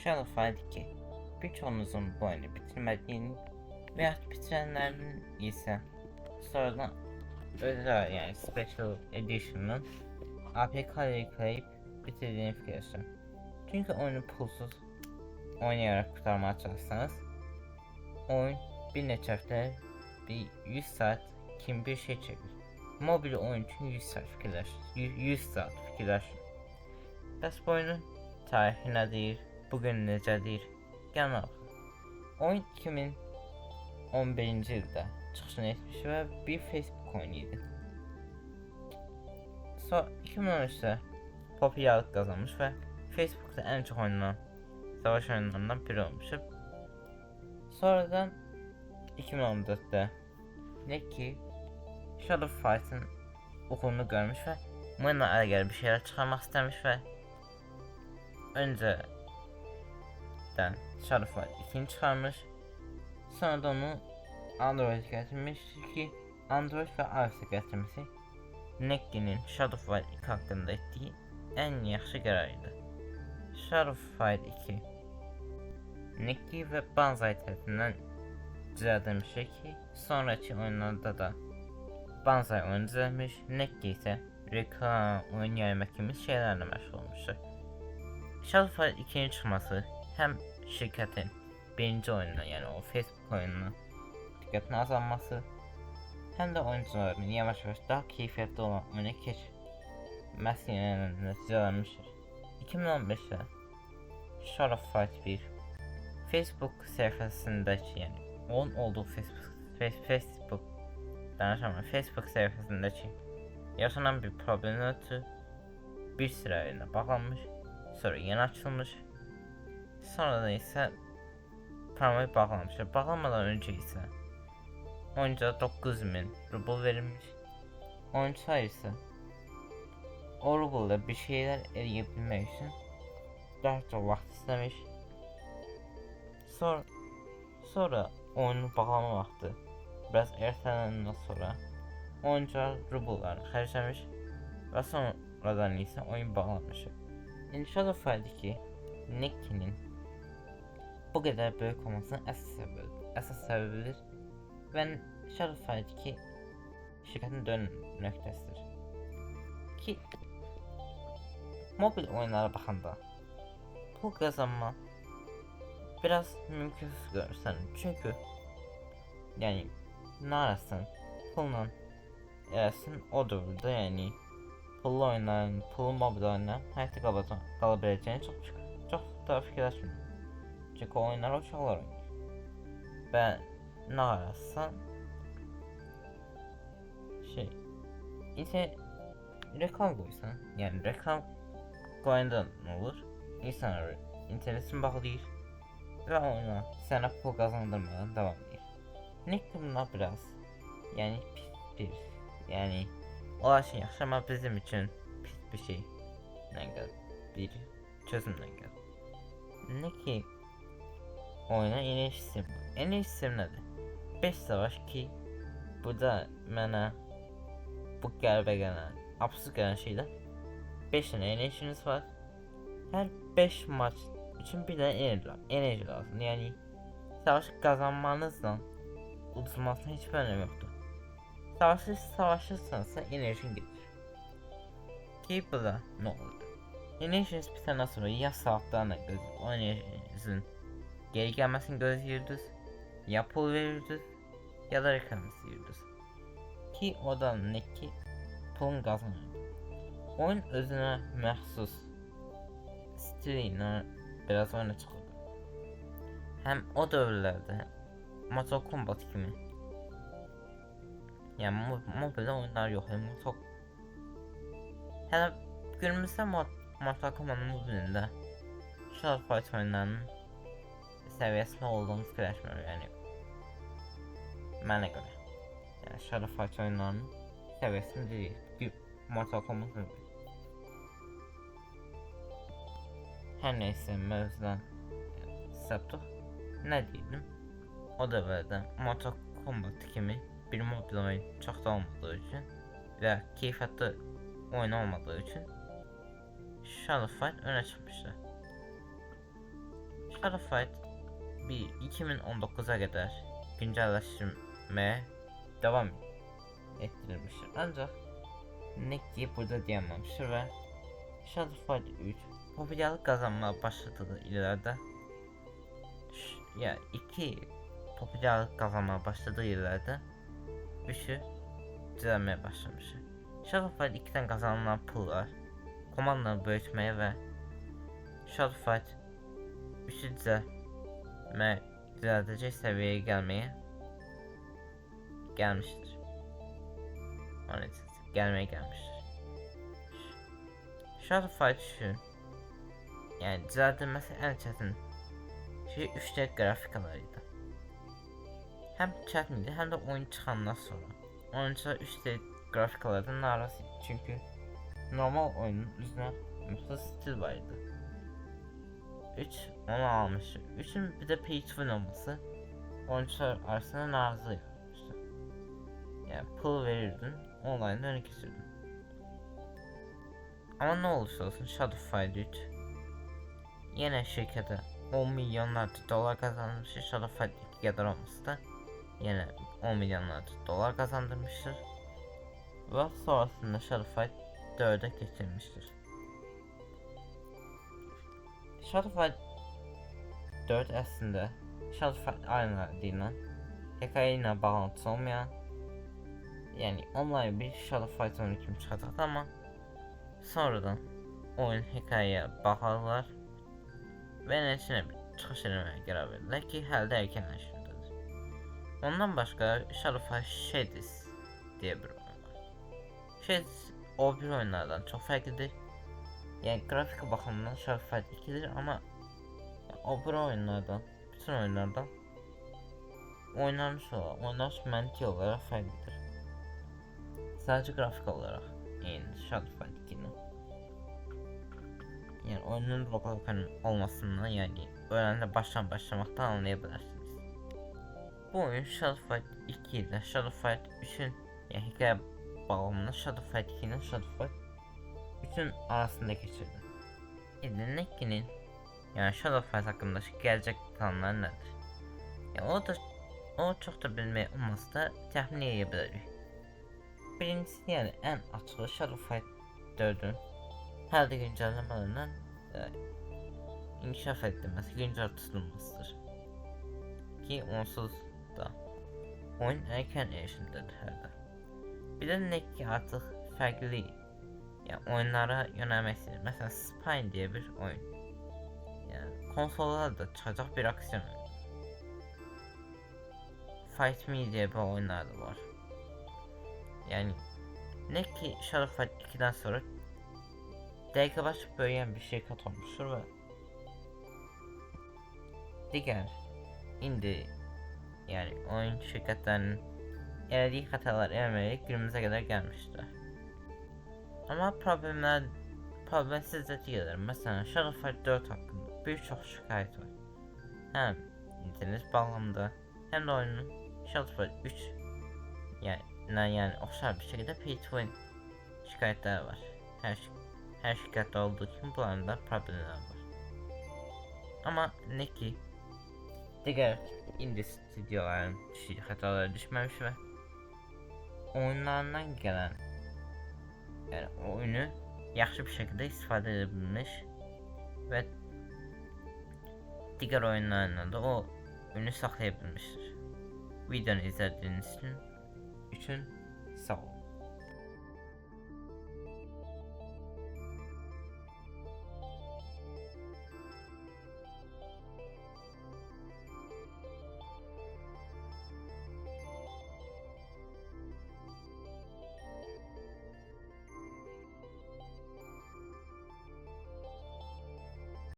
Shadowfight 2 birçoğunuzun bu oyunu bitirmediğini veya bitirenlerin ise sonradan özel yani Special Edition'ın APK'ları yükleyip bitirdiğini fikirleştim. Çünkü oyunu pulsuz oynayarak kurtarmaya çalışsanız oyun bir neçə həftə bir 100 saat kim bir şey çekir. Mobil oyun için 100 saat fikirləşin. Bəs bu oyunun tarihi nədir? Bugün necədir? Gəlin baxaq. Oyun 2011-ci ildə çıxışını etmiş və bir Facebook oyunu idi. Sonra 2013'də popülerlik qazanmış və Facebook'da ən çox oynanan savaş oyunlarından biri olmuş. Sonradan 2014'də Neki Shadowfight'ın okulunu görmüş və bununla əlaqəli bir şeyler çıxarmaq istəmiş və önceden Shadowfight 2'ni çıxarmış. Sonra da onu Android'e gətirmiş ki Android və iOS'a gətirməsi Neki'nin Shadowfight 2 haqqında etdiyi ən yaxşı qərar idi. Shadowfight 2 Neki və Banzai tərəfindən düzəldilmiş ki, sonraki oyunlarda da Banzai oyunu düzəlmiş, Neki isə reklam, oyun yaymaq kimi şeylərlə məşğul olmuşdur. Shadowfight 2'nin çıxması həm şirkətin birinci oyununa, yəni o Facebook oyununa diqqətin azalması, həm də oyuncuların yavaş-yavaş daha keyfiyyətli olan oyuna keçməsi ilə nəticələnmişdir. 2015'də Shadowfight 1 Facebook səhifəsindəki, yəni onun olduğu Facebook səhifəsindəki yaşanan bir problemdən ötürü bir sıra yerine bağlanmış, sonra yeni açılmış, sonra da ise problemi bağlanmışlar. Bağlanmadan önce ise oyuncuya 9000 ruble verilmiş. Oyuncu sayısı o ruble'da bir şeyler edebilmek için daha çok vakit istemiş. Sonra oyunun bağlama vakti biraz ertelendikten sonra oyuncular ruble'larını xərcləmiş və sonradan ise oyun bağlanmış. Yani Shadowfight 2 Neki'nin bu kadar büyük olmasının əsas səbəbidir və Shadowfight 2 şirkətin dönüm nöqtəsidir ki mobil oyunlara baxanda pul qazanma biraz mümkünsüz görürsən, çünkü yani narasın pulla eləsin o dövrdə, yəni pullu oyunların, pullu mobil oyunların həyatda qala biləcəyini çox da fikirləşmir. Çünki oyunlar uşaqlar oynayır və nə arasın isə reklam qoysan, yəni reklam qoyanda nə olur? İnsanlar internetini bağlayır və oyuna sənə pul qazandırmadan davam edir. Neki buna biraz yani pis, yani olar şey yaxşı, amma bizim için pis bir şey bir çözümlə gəlir. Neki oyuna enerji sistemi. Enerji sistemi nədir? 5 savaş ki bu da mənə bu qəribə gələn, absurd gələn şeydə 5 dənə enerjiniz var. Hər 5 maç üçün bir dənə enerji lazım. Yəni savaşı qazanmanızla udulmasına hiçbir önemi yoktur. Savaşırsansa enerjin gelir. Ki bu da ne olur? Enerjiniz bitenden sonra ya saatlerine o enerjinizin geri gelmesini gözlüyordunuz, ya pul verirdiniz ya da reklam istiyordunuz. Ki o da ne ki pulun kazanıyor. Oyun özüne məxsus stiliyle biraz oyuna çıxırdı. Hem o dövrlərdə Mortal Kombat kimi, yani mobilde oyunlar yok. Hələ günümüzdə Mortal Kombat'ın mobilində Shadowfight oyunlarının səviyyəsində olduğunu fikirləşmirəm, yəni mənə görə. Yəni Shadowfight oyunlarının səviyyəsində deyil, bir Mortal Kombat mobil. Hər neysə mövzudan sapdıq. Nə deyildim? O dövrdə Mortal Kombat kimi bir mobil oyun çox da olmadığı üçün və keyfiyyətli oyun olmadığı üçün Shadowfight öne çıxmışdı. Shadowfight 2019'a kadar güncelleştirmeye devam ettirilmiştir. Ancak Neki burada dayanmamıştır ve Shadowfight 3 popülerlik kazanmaya başladığı illerde popülerlik kazanmaya başladığı illerde 3'ü düzelmeye başlamıştır. Shadowfight 2'den kazanılan pullar komandanı büyütmeye ve Shadowfight 3'ü düzeltecek seviyeye gelmiştir. Gelmiştir. Shadowfight 3'ün yani düzeltilmesi en çetin şey 3D grafikalarıydı. Hem çetindi hem de oyun çıkandan sonra. Oyuncular 3D grafikalardan narazıydı çünkü normal oyunun üzerine mutlu stil vardı. 3 onu almıştı. 3'ün bir de pay to win olması oyuncular arasında narazı yapmıştı. Yani pul verirdin, online'da öne geçirdin. Ama ne olursa olsun Shadowfight 3 yine şirkete 10 milyonlarca dolar kazandırmıştır. Shadowfight 2 kadar olması da yine 10 milyonlarca dolar kazandırmıştır. Ve sonrasında Shadowfight 4'e geçilmiştir. Shadowfight 4 aslında Shadowfight Arena denilen hikayeyle bağlantısı olmayan yani online bir Shadowfight 12 çıkartacak ama sonradan oyun hikayeye bağlılar ve içine bir çıkış elemeye karar verdiler ki helde erkenleşmektedir. Ondan başka Shadowfight Shades diye bir oyun var. Shades o bir oyunlardan çok farklıdır. Yani grafik bakımından Shadowfight 2'dir ama o bir oyunlardan, bütün oyunlardan oynanış mantığı olarak farklıdır. Sadece grafik olarak yani Shadowfight 2'nin yani oyunun roguelike olmasından yani öğrenme başlamaktan anlayabilirsiniz. Bu oyun Shadowfight 2 ile Shadowfight 3'ün yani hikaye bağlamında Shadowfight 2 ile Shadowfight 3'ün arasında geçirdi. Neki'nin yani Shadowfight hakkındaki gelecek planları nedir? Yani o çok da bilmeye olmasa da tahmin edebiliriz. Birincisi yani en açığı Shadowfight 4'ün her de güncellemelerinden inkişaf edilmesi, güncel tutulmasıdır. Ki onsuz da oyun erken erişimdedir herhalde. Bir de Neki artık farklı yani oyunlara yönelmek istedim. Mesela Spine diye bir oyun. Yani konsollarda çıkacak bir aksiyon oyunu. Fight Me diye bir oyunlar da var. Yani Neki Shadowfight 2'den sonra DK başlık büyüyen bir şirket olmuştur ve diğer indie yani oyun şirketlerinin elediği hatalar emerek günümüze kadar gelmiştir. Ama problemsiz de değildir. Mesela Shadowfight 4 hakkında birçok şikayet var. Hem internet bağlamında hem de oyunun Shadowfight 3 yani oksal bir şekilde pay to win şikayetler var. Her şirkette olduğu için bu arada problemler var. Ama Neki diğer indie stüdyoların hatalara düşmemiş ve oyunlarından gelen yani oyunu yaxşı bir şekilde istifade edebilmiş ve diğer oyunlarında da o oyunu saklayabilmiştir. Videonu izlediğiniz için sağ olun.